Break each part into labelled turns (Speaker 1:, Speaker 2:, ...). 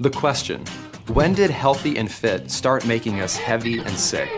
Speaker 1: The question, when did healthy and fit start making us heavy and sick?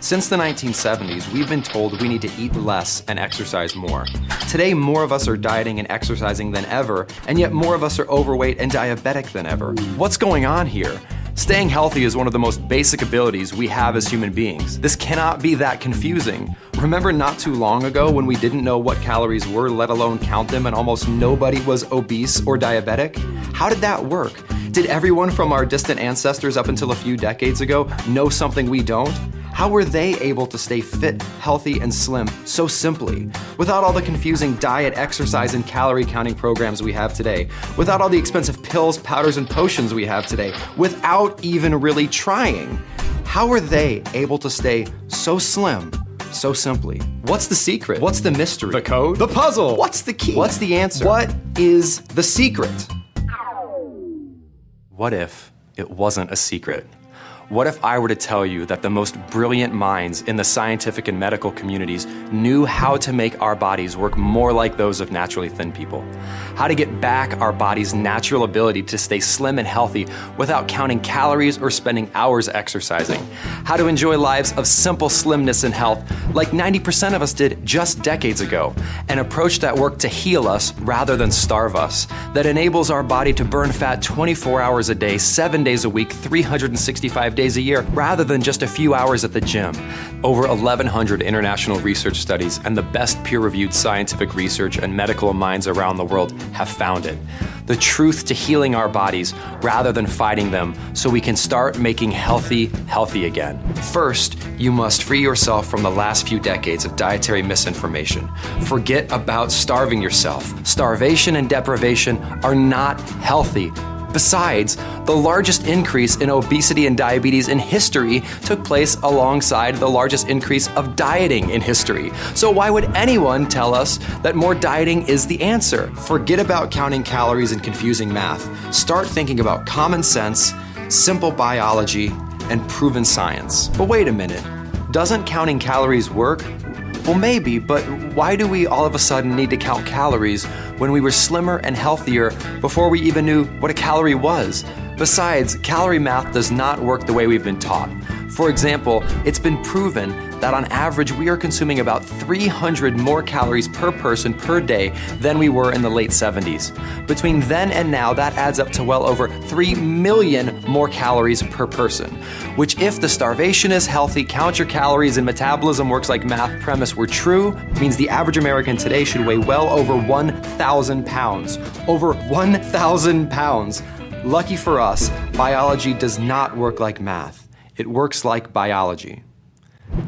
Speaker 1: Since the 1970s, we've been told we need to eat less and exercise more. Today, more of us are dieting and exercising than ever, and yet more of us are overweight and diabetic than ever. What's going on here? Staying healthy is one of the most basic abilities we have as human beings. This cannot be that confusing. Remember not too long ago when we didn't know what calories were, let alone count them, and almost nobody was obese or diabetic? How did that work? Did everyone from our distant ancestors up until a few decades ago know something we don't? How were they able to stay fit, healthy, and slim so simply? Without all the confusing diet, exercise, and calorie counting programs we have today. Without all the expensive pills, powders, and potions we have today. Without even really trying. How were they able to stay so slim so simply? What's the secret? What's the mystery? The code? The puzzle? What's the key? What's the answer? What is the secret? What if it wasn't a secret? What if I were to tell you that the most brilliant minds in the scientific and medical communities knew how to make our bodies work more like those of naturally thin people? How to get back our body's natural ability to stay slim and healthy without counting calories or spending hours exercising? How to enjoy lives of simple slimness and health like 90% of us did just decades ago, and approach that work to heal us rather than starve us, that enables our body to burn fat 24 hours a day, 7 days a week, 365 days a year, rather than just a few hours at the gym. Over 1,100 international research studies and the best peer-reviewed scientific research and medical minds around the world have found it. The truth to healing our bodies rather than fighting them so we can start making healthy again. First, you must free yourself from the last few decades of dietary misinformation. Forget about starving yourself. Starvation and deprivation are not healthy. Besides, the largest increase in obesity and diabetes in history took place alongside the largest increase of dieting in history. So why would anyone tell us that more dieting is the answer? Forget about counting calories and confusing math. Start thinking about common sense, simple biology, and proven science. But wait a minute, doesn't counting calories work? Well, maybe, but why do we all of a sudden need to count calories when we were slimmer and healthier before we even knew what a calorie was? Besides, calorie math does not work the way we've been taught. For example, it's been proven that on average we are consuming about 300 more calories per person per day than we were in the late 70s. Between then and now, that adds up to well over 3 million more calories per person, which, if the starvation is healthy, count your calories, and metabolism works like math premise were true, means the average American today should weigh well over 1,000 pounds. Over 1,000 pounds. Lucky for us, biology does not work like math. It works like biology.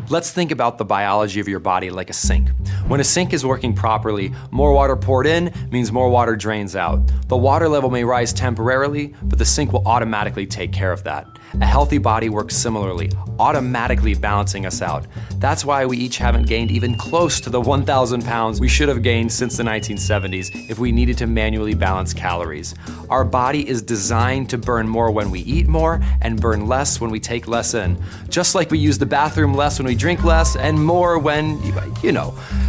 Speaker 1: Let's think about the biology of your body like a sink. When a sink is working properly, more water poured in means more water drains out. The water level may rise temporarily, but the sink will automatically take care of that. A healthy body works similarly, automatically balancing us out. That's why we each haven't gained even close to the 1,000 pounds we should have gained since the 1970s if we needed to manually balance calories. Our body is designed to burn more when we eat more and burn less when we take less in. Just like we use the bathroom less when we drink less and more when,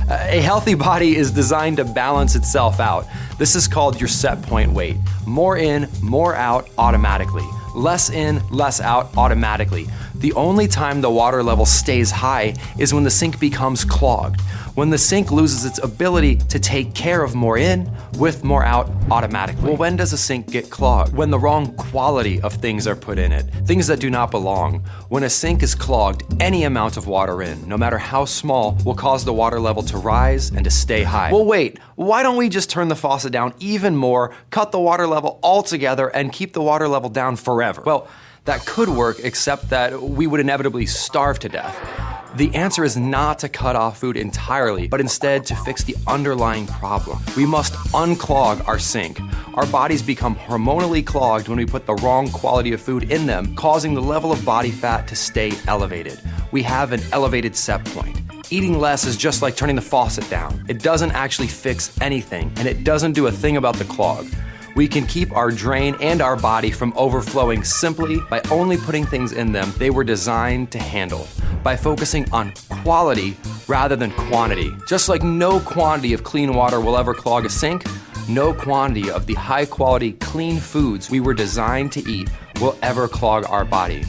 Speaker 1: A healthy body is designed to balance itself out. This is called your set point weight. More in, more out automatically. Less in, less out automatically. The only time the water level stays high is when the sink becomes clogged. When the sink loses its ability to take care of more in with more out automatically. Well, when does a sink get clogged? When the wrong quality of things are put in it, things that do not belong. When a sink is clogged, any amount of water in, no matter how small, will cause the water level to rise and to stay high. Well, wait, why don't we just turn the faucet down even more, cut the water level altogether, and keep the water level down forever? Well, that could work, except that we would inevitably starve to death. The answer is not to cut off food entirely, but instead to fix the underlying problem. We must unclog our sink. Our bodies become hormonally clogged when we put the wrong quality of food in them, causing the level of body fat to stay elevated. We have an elevated set point. Eating less is just like turning the faucet down. It doesn't actually fix anything, and it doesn't do a thing about the clog. We can keep our drain and our body from overflowing simply by only putting things in them they were designed to handle, by focusing on quality rather than quantity. Just like no quantity of clean water will ever clog a sink, No quantity of the high-quality, clean foods we were designed to eat will ever clog our body.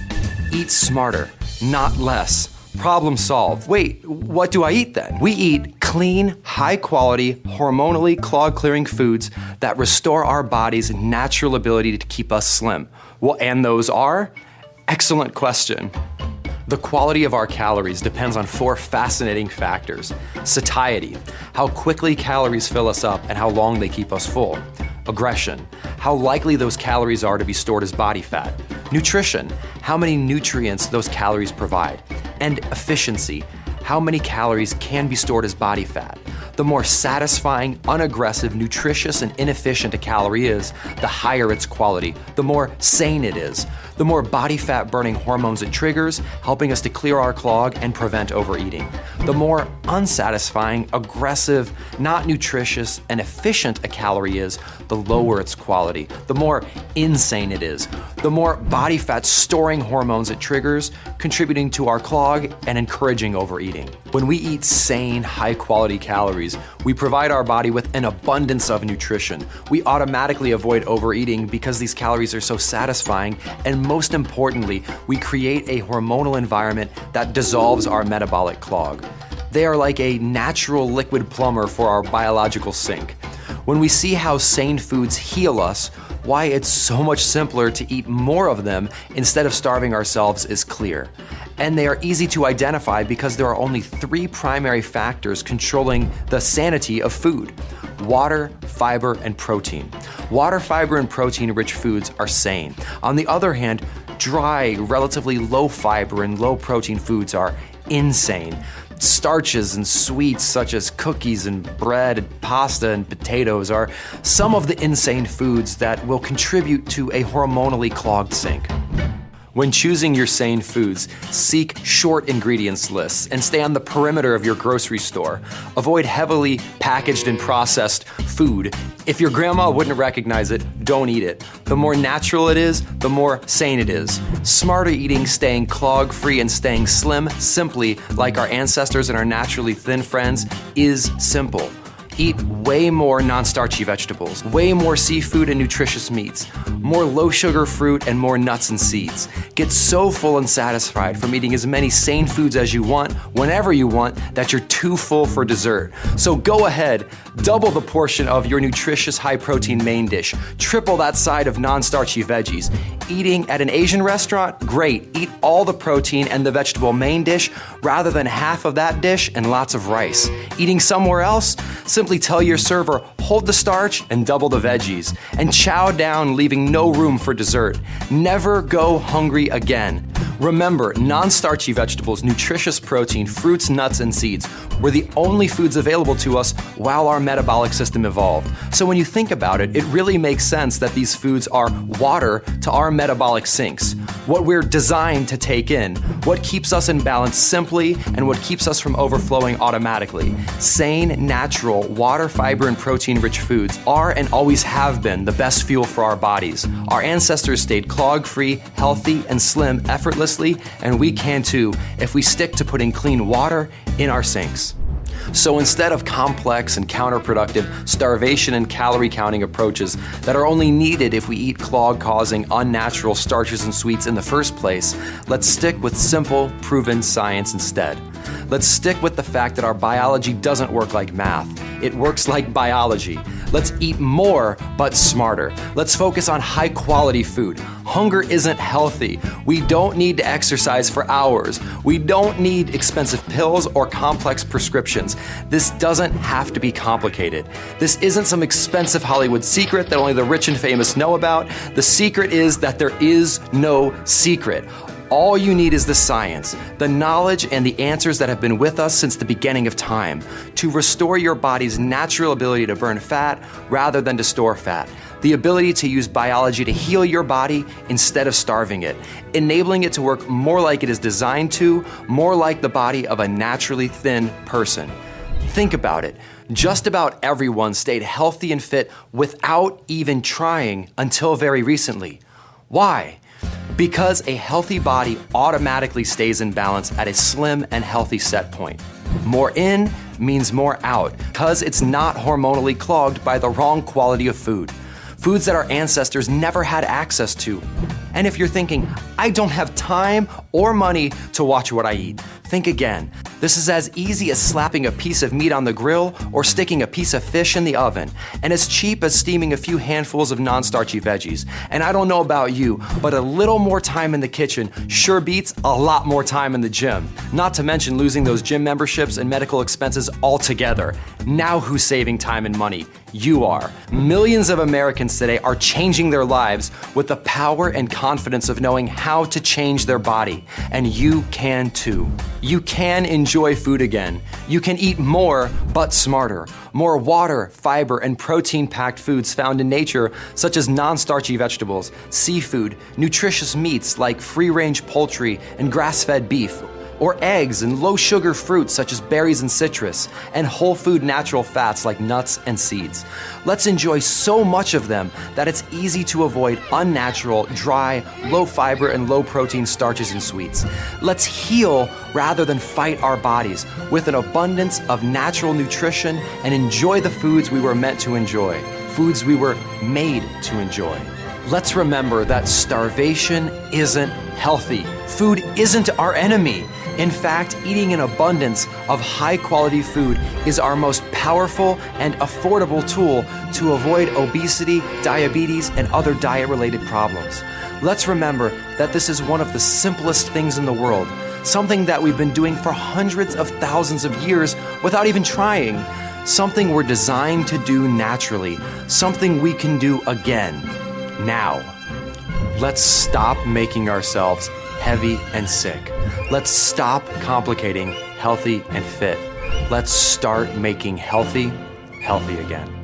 Speaker 1: Eat smarter, not less. Problem solved. Wait, what do I eat then? We eat clean, high-quality, hormonally clog-clearing foods that restore our body's natural ability to keep us slim. Well, and those are? Excellent question. The quality of our calories depends on 4 fascinating factors. Satiety, how quickly calories fill us up and how long they keep us full. Aggression, how likely those calories are to be stored as body fat. Nutrition, how many nutrients those calories provide. And efficiency, how many calories can be stored as body fat. The more satisfying, unaggressive, nutritious, and inefficient a calorie is, the higher its quality, the more sane it is. The more body fat burning hormones it triggers, helping us to clear our clog and prevent overeating. The more unsatisfying, aggressive, not nutritious, and efficient a calorie is, the lower its quality, the more insane it is. The more body fat storing hormones it triggers, contributing to our clog and encouraging overeating. When we eat sane, high-quality calories, we provide our body with an abundance of nutrition. We automatically avoid overeating because these calories are so satisfying, and most importantly, we create a hormonal environment that dissolves our metabolic clog. They are like a natural liquid plumber for our biological sink. When we see how sane foods heal us, why it's so much simpler to eat more of them instead of starving ourselves is clear. And they are easy to identify because there are only 3 primary factors controlling the sanity of food: water, fiber, and protein. Water, fiber, and protein-rich foods are sane. On the other hand, dry, relatively low fiber and low protein foods are insane. Starches and sweets such as cookies and bread and pasta and potatoes are some of the insane foods that will contribute to a hormonally clogged sink. When choosing your sane foods, seek short ingredients lists and stay on the perimeter of your grocery store. Avoid heavily packaged and processed food. If your grandma wouldn't recognize it, don't eat it. The more natural it is, the more sane it is. Smarter eating, staying clog-free, and staying slim, simply like our ancestors and our naturally thin friends, is simple. Eat way more non-starchy vegetables, way more seafood and nutritious meats, more low-sugar fruit, and more nuts and seeds. Get so full and satisfied from eating as many sane foods as you want, whenever you want, that you're too full for dessert. So go ahead, double the portion of your nutritious high-protein main dish, triple that side of non-starchy veggies. Eating at an Asian restaurant? Great. Eat all the protein and the vegetable main dish rather than half of that dish and lots of rice. Eating somewhere else? Simply tell your server, hold the starch and double the veggies, and chow down, leaving no room for dessert. Never go hungry again. Remember, non-starchy vegetables, nutritious protein, fruits, nuts, and seeds were the only foods available to us while our metabolic system evolved. So when you think about it, it really makes sense that these foods are water to our metabolic sinks, what we're designed to take in, what keeps us in balance simply, and what keeps us from overflowing automatically. Sane, natural, water, fiber, and protein-rich foods are and always have been the best fuel for our bodies. Our ancestors stayed clog-free, healthy, and slim effortlessly, and we can too if we stick to putting clean water in our sinks. So instead of complex and counterproductive starvation and calorie counting approaches that are only needed if we eat clog-causing unnatural starches and sweets in the first place, let's stick with simple, proven science instead. Let's stick with the fact that our biology doesn't work like math. It works like biology. Let's eat more, but smarter. Let's focus on high-quality food. Hunger isn't healthy. We don't need to exercise for hours. We don't need expensive pills or complex prescriptions. This doesn't have to be complicated. This isn't some expensive Hollywood secret that only the rich and famous know about. The secret is that there is no secret. All you need is the science, the knowledge, and the answers that have been with us since the beginning of time to restore your body's natural ability to burn fat rather than to store fat. The ability to use biology to heal your body instead of starving it, enabling it to work more like it is designed to, more like the body of a naturally thin person. Think about it. Just about everyone stayed healthy and fit without even trying until very recently. Why? Because a healthy body automatically stays in balance at a slim and healthy set point. More in means more out, because it's not hormonally clogged by the wrong quality of food. Foods that our ancestors never had access to. And if you're thinking, I don't have time or money to watch what I eat, think again. This is as easy as slapping a piece of meat on the grill or sticking a piece of fish in the oven, and as cheap as steaming a few handfuls of non-starchy veggies. And I don't know about you, but a little more time in the kitchen sure beats a lot more time in the gym. Not to mention losing those gym memberships and medical expenses altogether. Now who's saving time and money? You are. Millions of Americans today are changing their lives with the power and confidence of knowing how to change their body. And you can too. You can enjoy food again. You can eat more, but smarter. More water, fiber, and protein-packed foods found in nature, such as non-starchy vegetables, seafood, nutritious meats like free-range poultry and grass-fed beef, or eggs and low-sugar fruits such as berries and citrus, and whole food natural fats like nuts and seeds. Let's enjoy so much of them that it's easy to avoid unnatural, dry, low-fiber, and low-protein starches and sweets. Let's heal rather than fight our bodies with an abundance of natural nutrition and enjoy the foods we were meant to enjoy, foods we were made to enjoy. Let's remember that starvation isn't healthy. Food isn't our enemy. In fact, eating an abundance of high-quality food is our most powerful and affordable tool to avoid obesity, diabetes, and other diet-related problems. Let's remember that this is one of the simplest things in the world, something that we've been doing for hundreds of thousands of years without even trying, something we're designed to do naturally, something we can do again, now. Let's stop making ourselves heavy and sick. Let's stop complicating healthy and fit. Let's start making healthy again.